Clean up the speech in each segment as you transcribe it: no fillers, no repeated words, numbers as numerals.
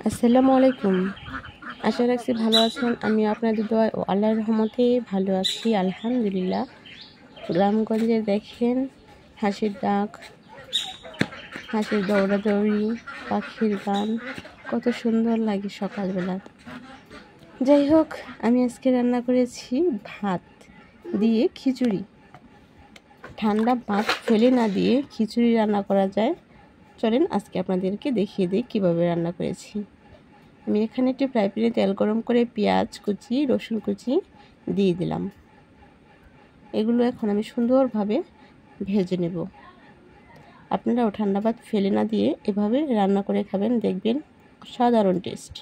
আসসালামু আলাইকুম। আশা রাখছি ভালো আছেন। আমি আপনাদের দোয়া ও আল্লাহর রহমতে ভালো আছি, আলহামদুলিল্লাহ। গ্রামগঞ্জে দেখেন হাঁসের ডাক, হাঁসের দৌড়াদৌড়ি, পাখির গান কত সুন্দর লাগে সকালবেলা। যাই হোক, আমি আজকে রান্না করেছি ভাত দিয়ে খিচুড়ি। ঠান্ডা ভাত ফেলে না দিয়ে খিচুড়ি রান্না করা যায়। চলেন আজকে আপনাদেরকে দেখিয়ে দিই কীভাবে রান্না করেছি। আমি এখানে একটি ফ্রাই প্যানে তেল গরম করে পেঁয়াজ কুচি, রসুন কুচি দিয়ে দিলাম। এগুলো এখন আমি সুন্দরভাবে ভেজে নেব। আপনারাও ঠান্ডা ভাত ফেলে না দিয়ে এভাবে রান্না করে খাবেন, দেখবেন সাধারণ টেস্ট।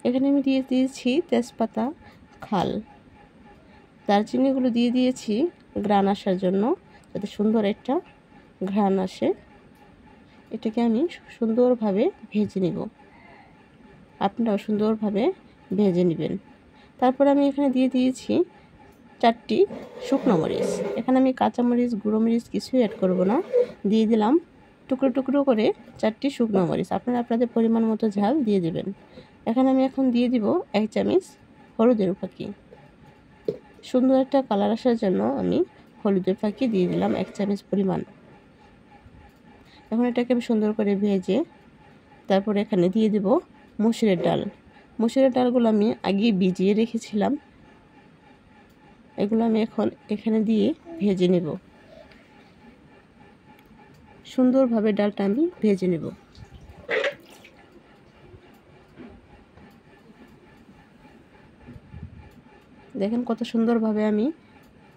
এখানে আমি দিয়ে দিয়েছি তেজপাতা, খাল, দারচিনিগুলো দিয়ে দিয়েছি ঘ্রাণ আসার জন্য, যাতে সুন্দর একটা ঘ্রাণ আসে। এটাকে আমি সুন্দরভাবে ভেজে নেব। আপনারাও সুন্দরভাবে ভেজে নেবেন। তারপর আমি এখানে দিয়ে দিয়েছি 4টি শুকনো মরিচ। এখানে আমি কাঁচামরিচ, গুঁড়ো মরিচ কিছুই অ্যাড করব না। দিয়ে দিলাম টুকরো টুকরো করে 4টি শুকনো মরিচ। আপনারা আপনাদের পরিমাণ মতো ঝাল দিয়ে দেবেন। এখানে আমি এখন দিয়ে দিব 1 চামচ হলুদের ফাঁকি। সুন্দর একটা কালার আসার জন্য আমি হলুদের ফাঁকি দিয়ে দিলাম 1 চামচ পরিমাণ। এখন এটাকে আমি সুন্দর করে ভেজে তারপর এখানে দিয়ে দেব মসুরের ডাল। মসুরের ডালগুলো আমি আগে ভিজিয়ে রেখেছিলাম। এগুলো আমি এখন এখানে দিয়ে ভেজে নেব। সুন্দরভাবে ডালটা আমি ভেজে নেব। দেখেন কত সুন্দরভাবে আমি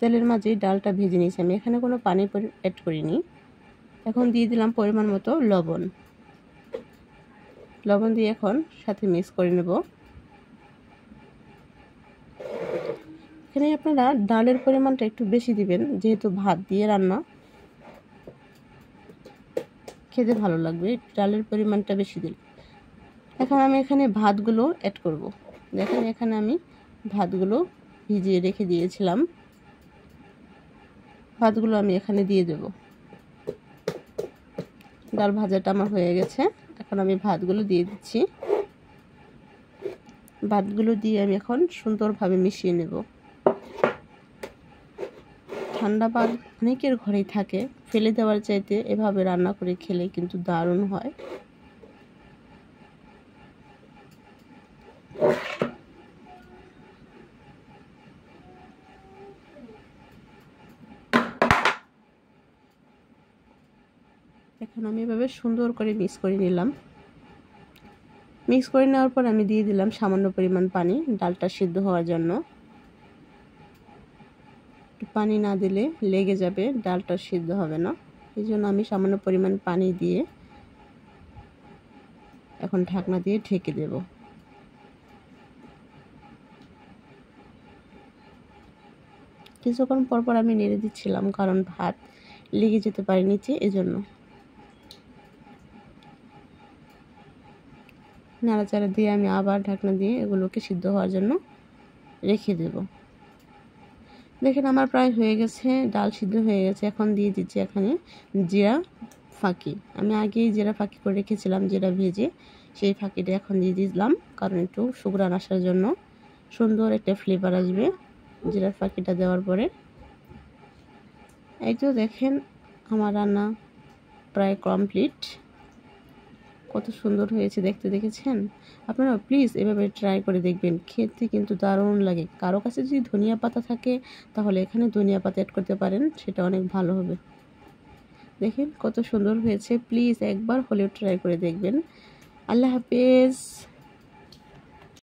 তেলের মাঝে ডালটা ভেজে নিয়েছি। আমি এখানে কোনো পানি অ্যাড করিনি। এখন দিয়ে দিলাম পরিমাণ মতো লবণ। লবণ দিয়ে এখন সাথে মিক্স করে নেব। এখানে আপনারা ডালের পরিমাণটা একটু বেশি দিবেন, যেহেতু ভাত দিয়ে রান্না, খেতে ভালো লাগবে। ডালের পরিমাণটা বেশি দিন। এখন আমি এখানে ভাতগুলো অ্যাড করব। দেখেন এখানে আমি ভাতগুলো ভিজিয়ে রেখে দিয়েছিলাম। ভাতগুলো আমি এখানে দিয়ে দেব। ডাল ভাজাটা আমার হয়ে গেছে। এখন আমি ভাতগুলো দিয়ে দিচ্ছি। ভাতগুলো দিয়ে আমি এখন সুন্দরভাবে মিশিয়ে নেব। ঠান্ডা ভাত অনেকের ঘরেই থাকে, ফেলে দেওয়ার চাইতে এভাবে রান্না করে খেলে কিন্তু দারুণ হয়। এখন আমি এভাবে সুন্দর করে মিক্স করে নিলাম। মিক্স করে নেওয়ার পর আমি দিয়ে দিলাম সামান্য পরিমাণ পানি, ডালটা সিদ্ধ হওয়ার জন্য। পানি না দিলে লেগে যাবে, ডালটা সিদ্ধ হবে না। এই জন্য আমি সামান্য পরিমাণ পানি দিয়ে এখন ঢাকনা দিয়ে ঢেকে দেব। কিছুক্ষণ পর পর আমি নেড়ে দিচ্ছিলাম, কারণ ভাত লেগে যেতে পারে নিচে, এজন্য। নাড়াচাড়া দিয়ে আমি আবার ঢাকনা দিয়ে এগুলোকে সিদ্ধ হওয়ার জন্য রেখে দেব। দেখেন আমার প্রায় হয়ে গেছে, ডাল সিদ্ধ হয়ে গেছে। এখন দিয়ে দিচ্ছি এখানে জিরা ফাঁকি। আমি আগেই জিরা ফাঁকি করে রেখেছিলাম, জিরা ভেজে, সেই ফাঁকিটা এখন দিয়ে দিলাম, কারণ একটু সুঘ্রাণ আসার জন্য, সুন্দর একটা ফ্লেভার আসবে জিরার ফাঁকিটা দেওয়ার পরে। এই তো দেখেন আমার রান্না প্রায় কমপ্লিট। কত সুন্দর হয়েছে দেখতে, দেখেছেন? আপনারা প্লিজ এভাবে ট্রাই করে দেখবেন, খেতে কিন্তু দারুণ লাগে। কারো কাছে যদি ধনিয়া পাতা থাকে তাহলে এখানে ধনিয়া পাতা অ্যাড করতে পারেন, সেটা অনেক ভালো হবে। দেখেন কত সুন্দর হয়েছে। প্লিজ একবার হলেও ট্রাই করে দেখবেন। আল্লাহ হাফেজ।